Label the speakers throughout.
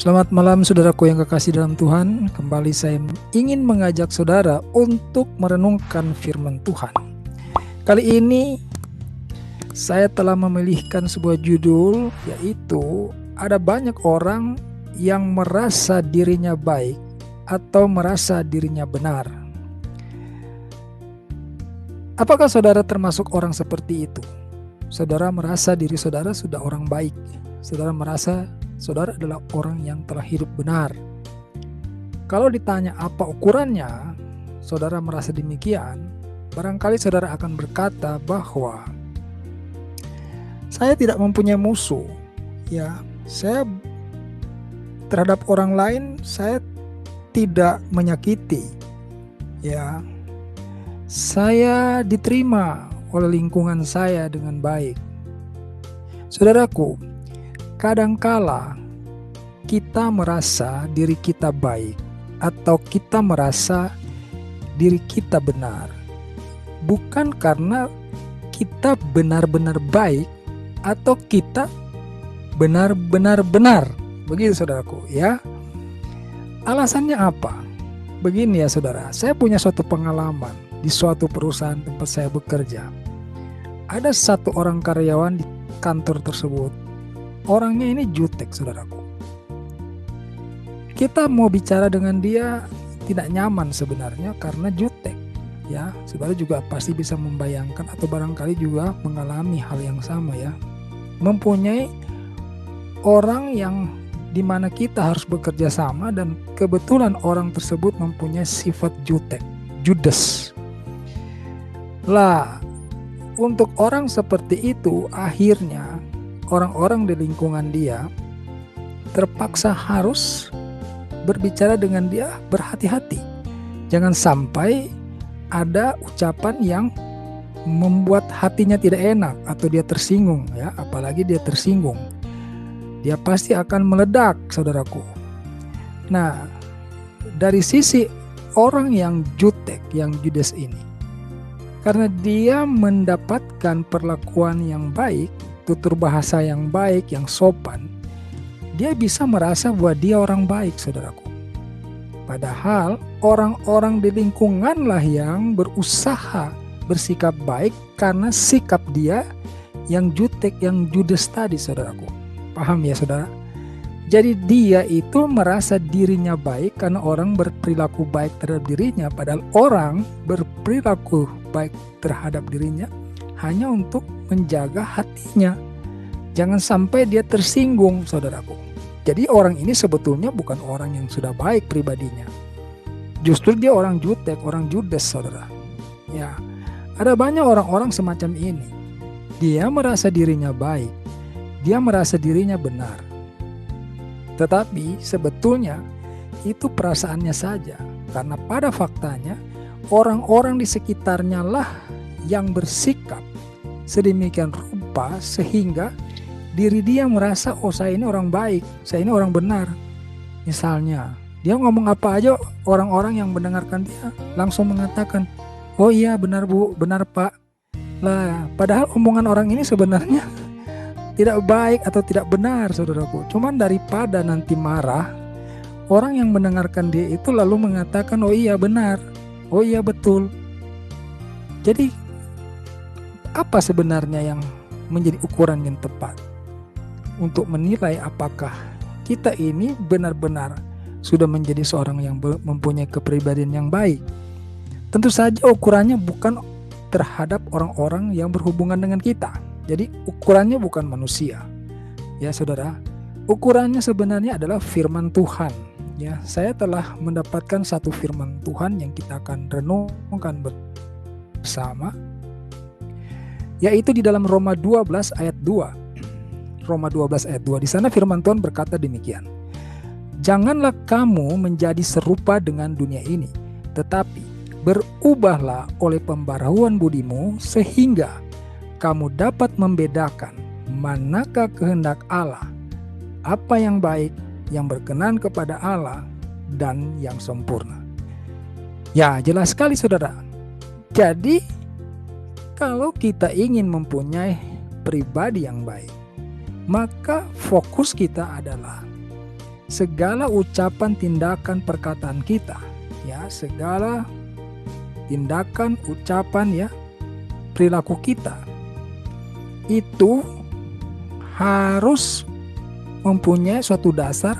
Speaker 1: Selamat malam saudaraku yang kekasih dalam Tuhan. Kembali saya ingin mengajak saudara untuk merenungkan firman Tuhan. Kali ini saya telah memilihkan sebuah judul, yaitu ada banyak orang yang merasa dirinya baik atau merasa dirinya benar. Apakah saudara termasuk orang seperti itu? Saudara merasa diri saudara sudah orang baik. Saudara merasa saudara adalah orang yang telah hidup benar. Kalau ditanya apa ukurannya, saudara merasa demikian, barangkali saudara akan berkata bahwa saya tidak mempunyai musuh. Ya, saya terhadap orang lain saya tidak menyakiti. Ya, saya diterima oleh lingkungan saya dengan baik. Saudaraku, kadangkala kita merasa diri kita baik atau kita merasa diri kita benar, bukan karena kita benar-benar baik atau kita benar-benar benar. Begitu saudaraku ya. Alasannya apa? Begini ya saudara, saya punya suatu pengalaman di suatu perusahaan tempat saya bekerja. Ada satu orang karyawan di kantor tersebut. Orangnya ini jutek saudaraku. Kita mau bicara dengan dia tidak nyaman sebenarnya karena jutek. Ya, saudara juga pasti bisa membayangkan atau barangkali juga mengalami hal yang sama ya. Mempunyai orang yang dimana kita harus bekerja sama dan kebetulan orang tersebut mempunyai sifat jutek, judes. Lah, untuk orang seperti itu akhirnya orang-orang di lingkungan dia terpaksa harus berbicara dengan dia berhati-hati. Jangan sampai ada ucapan yang membuat hatinya tidak enak atau dia tersinggung ya, apalagi dia tersinggung. Dia pasti akan meledak, saudaraku. Nah, dari sisi orang yang jutek, yang judes ini, karena dia mendapatkan perlakuan yang baik, tutur bahasa yang baik, yang sopan, dia bisa merasa bahwa dia orang baik, saudaraku. Padahal orang-orang di lingkunganlah yang berusaha bersikap baik karena sikap dia yang jutek, yang judes tadi, saudaraku. Paham ya saudara? Jadi dia itu merasa dirinya baik karena orang berperilaku baik terhadap dirinya, padahal orang berperilaku baik terhadap dirinya hanya untuk menjaga hatinya. Jangan sampai dia tersinggung, saudaraku. Jadi orang ini sebetulnya bukan orang yang sudah baik pribadinya. Justru dia orang jutek, orang judes, saudara. Ya, ada banyak orang-orang semacam ini. Dia merasa dirinya baik. Dia merasa dirinya benar. Tetapi sebetulnya itu perasaannya saja. Karena pada faktanya orang-orang di sekitarnya lah yang bersikap sedemikian rupa sehingga diri dia merasa, oh saya ini orang baik, saya ini orang benar. Misalnya dia ngomong apa aja, orang-orang yang mendengarkan dia langsung mengatakan, oh iya benar bu, benar pak. Lah, padahal omongan orang ini sebenarnya tidak baik atau tidak benar, saudaraku. Cuman daripada nanti marah, orang yang mendengarkan dia itu lalu mengatakan, oh iya benar, oh iya betul. Jadi apa sebenarnya yang menjadi ukuran yang tepat untuk menilai apakah kita ini benar-benar sudah menjadi seorang yang mempunyai kepribadian yang baik? Tentu saja ukurannya bukan terhadap orang-orang yang berhubungan dengan kita. Jadi ukurannya bukan manusia. Ya saudara, ukurannya sebenarnya adalah firman Tuhan. Ya, saya telah mendapatkan satu firman Tuhan yang kita akan renungkan bersama, yaitu di dalam Roma 12 ayat 2. Roma 12 ayat 2. Di sana firman Tuhan berkata demikian. Janganlah kamu menjadi serupa dengan dunia ini, tetapi berubahlah oleh pembaharuan budimu sehingga kamu dapat membedakan manakah kehendak Allah, apa yang baik, yang berkenan kepada Allah, dan yang sempurna. Ya, jelas sekali saudara. Jadi kalau kita ingin mempunyai pribadi yang baik, maka fokus kita adalah segala ucapan, tindakan, perkataan kita, ya, segala tindakan, ucapan, ya, perilaku kita itu harus mempunyai suatu dasar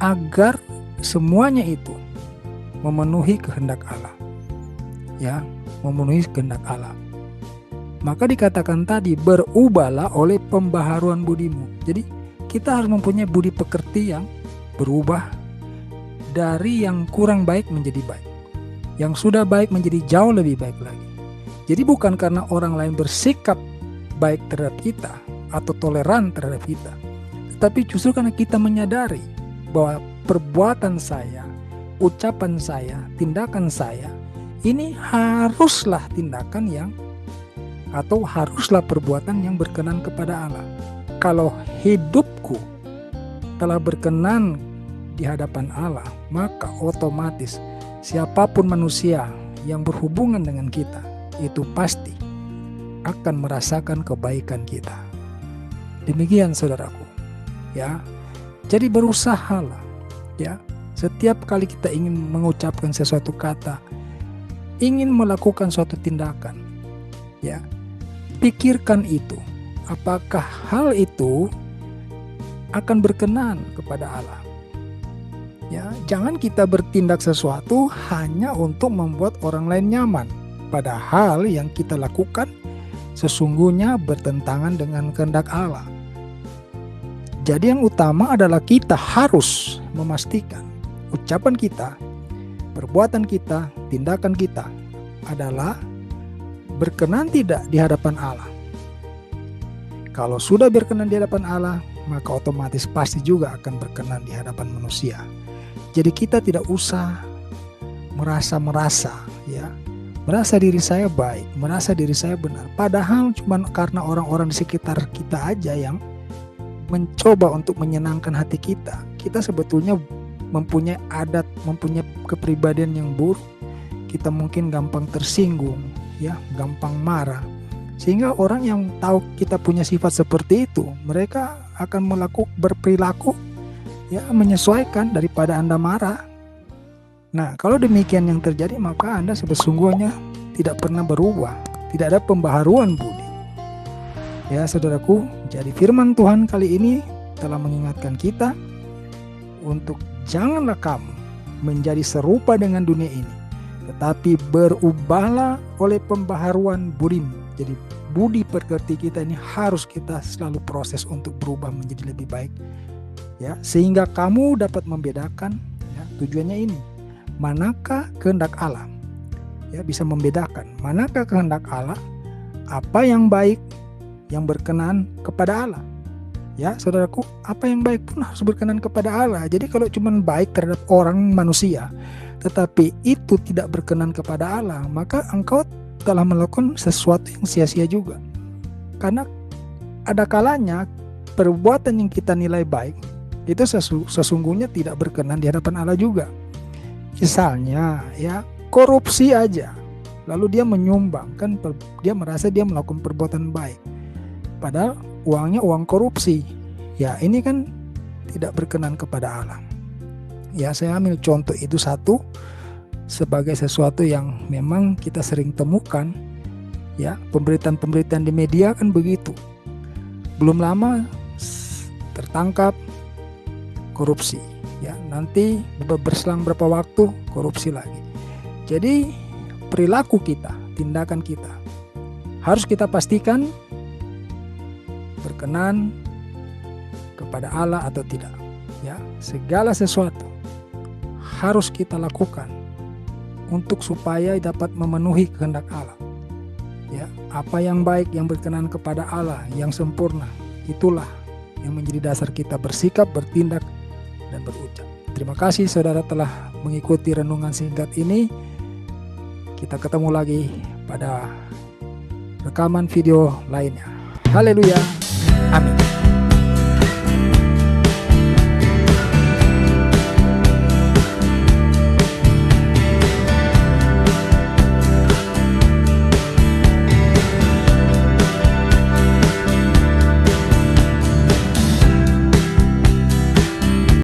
Speaker 1: agar semuanya itu memenuhi kehendak Allah, ya, memenuhi kehendak Allah. Maka dikatakan tadi, berubahlah oleh pembaharuan budimu. Jadi kita harus mempunyai budi pekerti yang berubah dari yang kurang baik menjadi baik, yang sudah baik menjadi jauh lebih baik lagi. Jadi bukan karena orang lain bersikap baik terhadap kita atau toleran terhadap kita, tetapi justru karena kita menyadari bahwa perbuatan saya, ucapan saya, tindakan saya ini haruslah tindakan yang atau haruslah perbuatan yang berkenan kepada Allah. Kalau hidupku telah berkenan di hadapan Allah, maka otomatis siapapun manusia yang berhubungan dengan kita itu pasti akan merasakan kebaikan kita. Demikian saudaraku, ya. Jadi berusahalah, ya. Setiap kali kita ingin mengucapkan sesuatu kata, ingin melakukan suatu tindakan, ya, pikirkan itu. Apakah hal itu akan berkenan kepada Allah? Ya, jangan kita bertindak sesuatu hanya untuk membuat orang lain nyaman, padahal yang kita lakukan sesungguhnya bertentangan dengan kehendak Allah. Jadi yang utama adalah kita harus memastikan ucapan kita, perbuatan kita, tindakan kita adalah berkenan tidak di hadapan Allah. Kalau sudah berkenan di hadapan Allah, maka otomatis pasti juga akan berkenan di hadapan manusia. Jadi kita tidak usah merasa ya, merasa diri saya baik, merasa diri saya benar. Padahal cuma karena orang-orang di sekitar kita aja yang mencoba untuk menyenangkan hati kita. Kita sebetulnya mempunyai adat, mempunyai kepribadian yang buruk. Kita mungkin gampang tersinggung, ya, gampang marah. Sehingga orang yang tahu kita punya sifat seperti itu, mereka akan berperilaku, ya, menyesuaikan daripada Anda marah. Nah, kalau demikian yang terjadi, maka Anda sesungguhnya tidak pernah berubah, tidak ada pembaharuan budi. Ya, saudaraku, jadi firman Tuhan kali ini telah mengingatkan kita untuk janganlah kamu menjadi serupa dengan dunia ini, tetapi berubahlah oleh pembaharuan budimu. Jadi budi pekerti kita ini harus kita selalu proses untuk berubah menjadi lebih baik, ya, sehingga kamu dapat membedakan, ya, tujuannya ini, manakah kehendak Allah, ya, bisa membedakan manakah kehendak Allah, apa yang baik, yang berkenan kepada Allah. Ya, saudaraku, apa yang baik pun harus berkenan kepada Allah. Jadi kalau cuma baik terhadap orang manusia, tetapi itu tidak berkenan kepada Allah, maka engkau telah melakukan sesuatu yang sia-sia juga. Karena ada kalanya perbuatan yang kita nilai baik itu sesungguhnya tidak berkenan di hadapan Allah juga. Misalnya, ya, korupsi aja, lalu dia menyumbang, kan dia merasa dia melakukan perbuatan baik, padahal uangnya uang korupsi. Ya, ini kan tidak berkenan kepada Allah. Ya, saya ambil contoh itu satu sebagai sesuatu yang memang kita sering temukan, ya, pemberitaan-pemberitaan di media kan begitu. Belum lama tertangkap korupsi, ya, nanti berselang berapa waktu korupsi lagi. Jadi perilaku kita, tindakan kita harus kita pastikan berkenan kepada Allah atau tidak. Ya, segala sesuatu harus kita lakukan untuk supaya dapat memenuhi kehendak Allah. Ya, apa yang baik, yang berkenan kepada Allah, yang sempurna, itulah yang menjadi dasar kita bersikap, bertindak, dan berucap. Terima kasih saudara telah mengikuti renungan singkat ini. Kita ketemu lagi pada rekaman video lainnya. Haleluya. Amin.